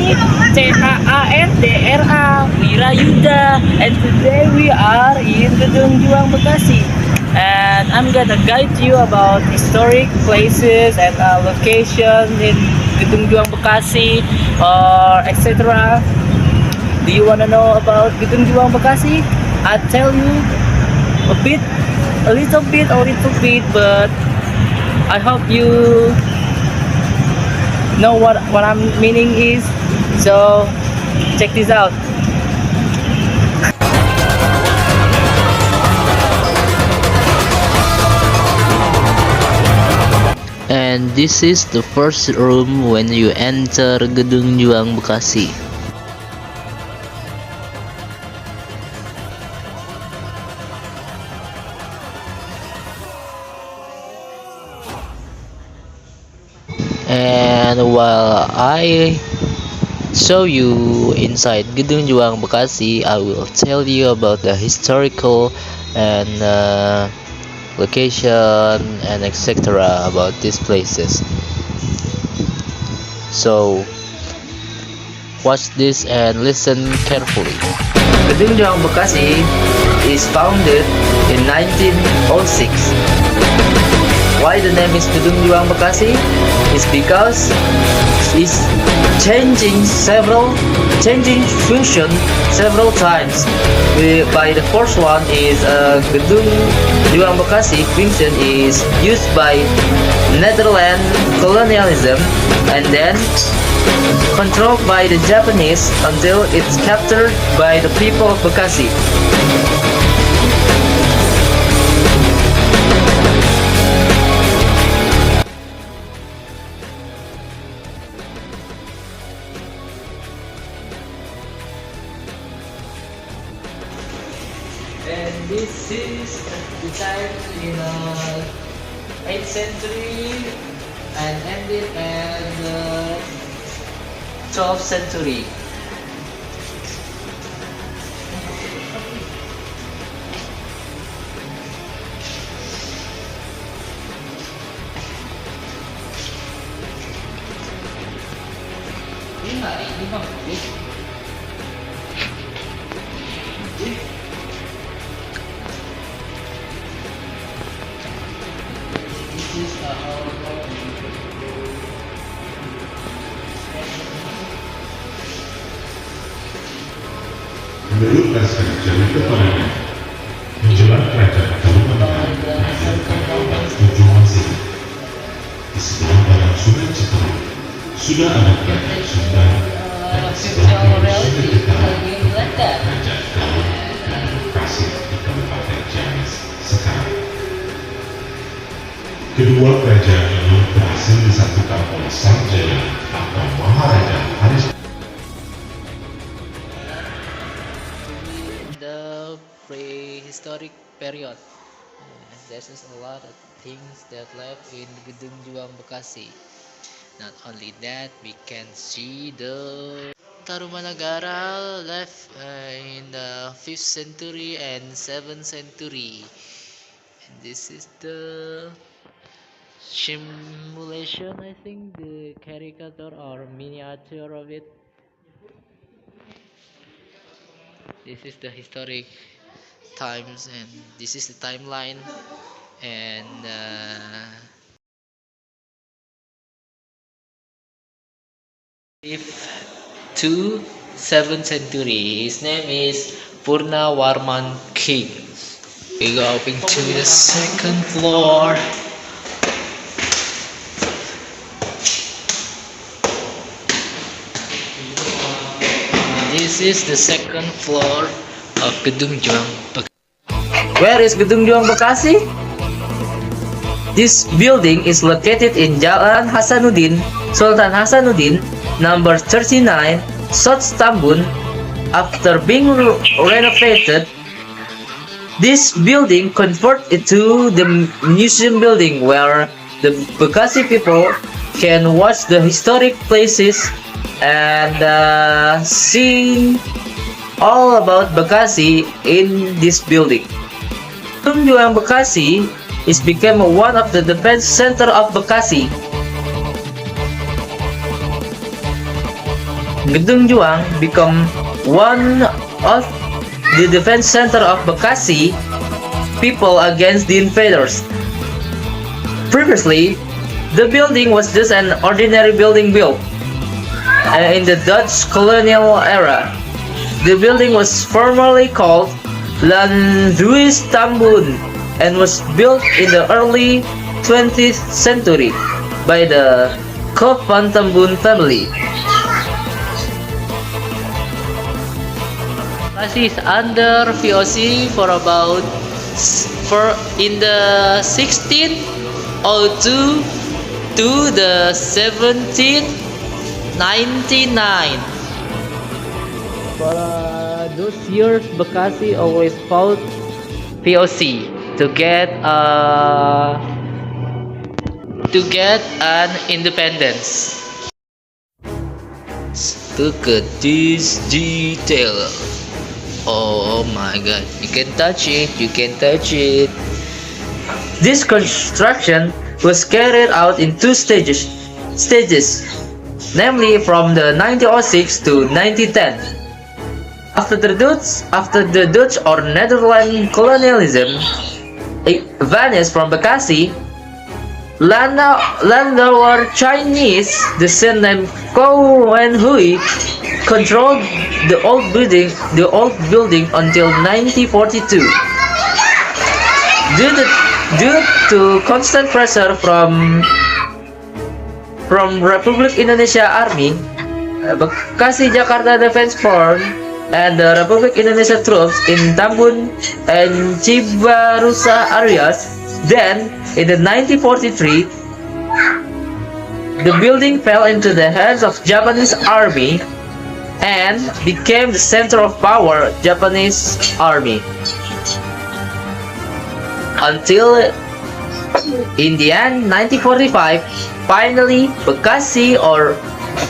me, Chandra Wirayuda, and today we are in Gedung Juang Bekasi. And I'm gonna guide you about historic places and location in Gedung Juang Bekasi or etc. Do you wanna know about Gedung Juang Bekasi? I'll tell you a bit, a little bit, but I hope you know what I'm meaning is. So check this out. And this is the first room when you enter Gedung Juang Bekasi. And while I show you inside Gedung Juang Bekasi, I will tell you about the historical and location and etc. about these places. So watch this and listen carefully. Gedung Juang Bekasi is founded in 1906. Why the name is Gedung Juang Bekasi? It's because it's changing function several times. By the first one is Gedung Juang Bekasi function is used by Netherlands colonialism and then controlled by the Japanese until it's captured by the people of Bekasi. And this is designed in 8th century and ended in 12th century. Menurut naskah Jawa Petongan, menjelang kerajaan Kabupaten abad 7 Masehi, di sebelah barat Sungai Citarum sudah ada kerajaan Sunda dan di sebelah timur Sungai Citarum kerajaan Galuh dan Bekasi di Kabupaten Ciamis sekarang. Kedua kerajaan ini berhasil disatukan oleh Sang Jaya atau Maharaja Haris. Prehistoric period. There's a lot of things that left in Gedung Juang Bekasi. Not only that, we can see the Tarumanagara left in the 5th century and 7th century. And this is the simulation, I think, the caricature or miniature of it. This is the historic times and this is the timeline and 5th to 7th century. His name is Purna Warman King. We go up into the second floor. This is the second floor of Gedung Juang Bekasi. Where is Gedung Juang Bekasi? This building is located in Jalan Hasanuddin, Sultan Hasanuddin, number 39, South Tambun. After being renovated, this building converted to the museum building where the Bekasi people can watch the historic places and see all about Bekasi in this building. Gedung Juang Bekasi is became one of the defense center of Bekasi. Gedung Juang become one of the defense center of Bekasi people against the invaders. Previously, the building was just an ordinary building built in the Dutch colonial era. The building was formerly called Landhuis Tambun and was built in the early 20th century by the Koop van Tambun family. Bekasi is under VOC for about in the 1602 to the 1799. For those years, Bekasi always fought VOC to get an independence. Look at this detail. Oh my god, you can touch it, you can touch it. This construction was carried out in two stages, namely from the 1906 to 1910. After the Dutch or Netherlands colonialism vanished from Bekasi, landlord Chinese descent named Kou Wen Hui controlled the old building until 1942. Due to constant pressure from Republic Indonesia Army, Bekasi Jakarta Defense Force and the Republic Indonesia troops in Tambun and Cibarusa areas. Then, in the 1943, the building fell into the hands of Japanese Army and became the center of power Japanese Army. Until in the end, 1945, finally Bekasi or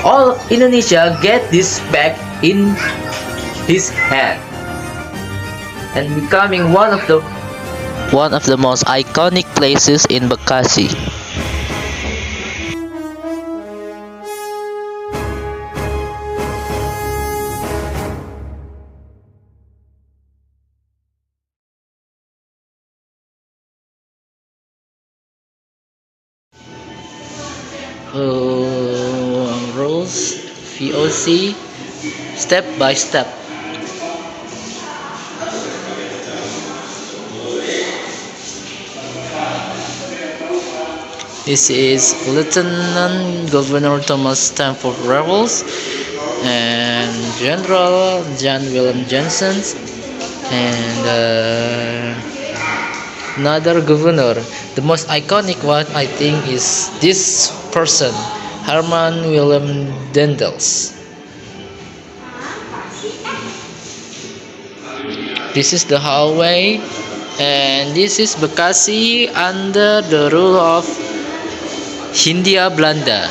all of Indonesia get this back in his hand and becoming one of the most iconic places in Bekasi. Rules VOC step by step. This is Lieutenant Governor Thomas Stamford Raffles and General John William Johnson and another governor. The most iconic one, I think, is this person, Herman Willem Dendels. This is the hallway, and this is Bekasi under the rule of Hindia Belanda.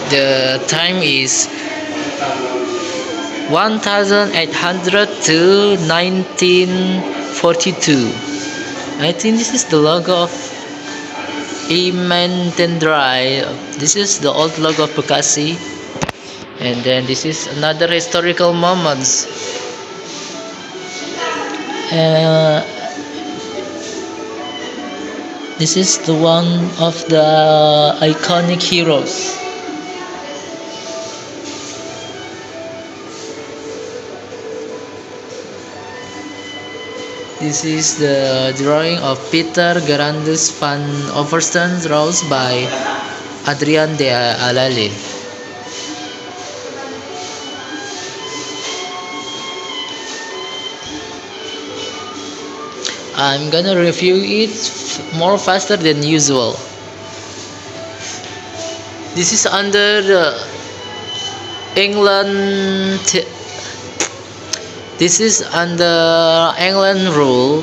The time is 1800 to 1942. I think this is the logo of Imantendrai. This is the old logo of Bekasi. And then this is another historical moments. This is the one of the iconic heroes. This is the drawing of Peter Gerardus van Oversten, drawn by Adrian de Alale. I'm gonna review it more faster than usual. This is under the England. This is under England rule.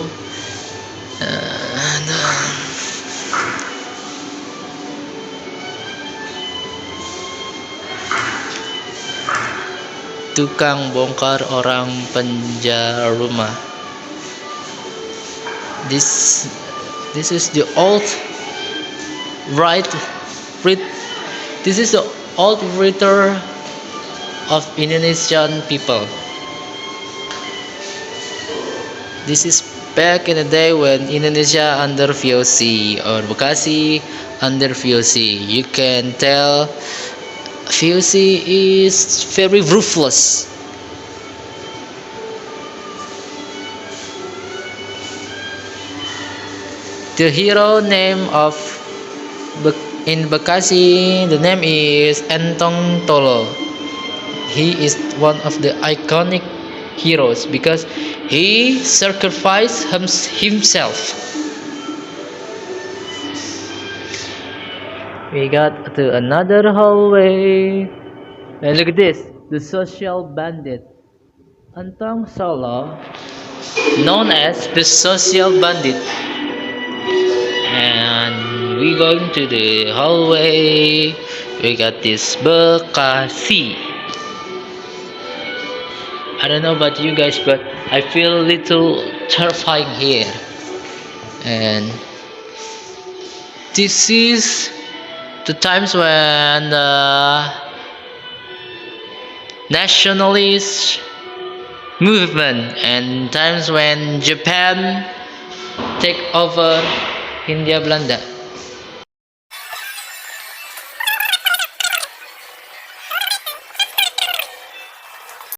Tukang bongkar orang penjara rumah. This is the old this is the old writer of Indonesian people. This is back in the day when Indonesia under VOC or Bekasi under VOC. You can tell VOC is very ruthless. The hero name of in Bekasi, the name is Entong Tolo. He is one of the iconic heroes because he sacrificed himself. We got to another hallway, and look at this, the social bandit Entong Solo, known as the social bandit. And we going to the hallway. We got this Bekasi. I don't know about you guys, but I feel a little terrifying here. And this is the times when the nationalist movement and times when Japan take over Hindia Belanda.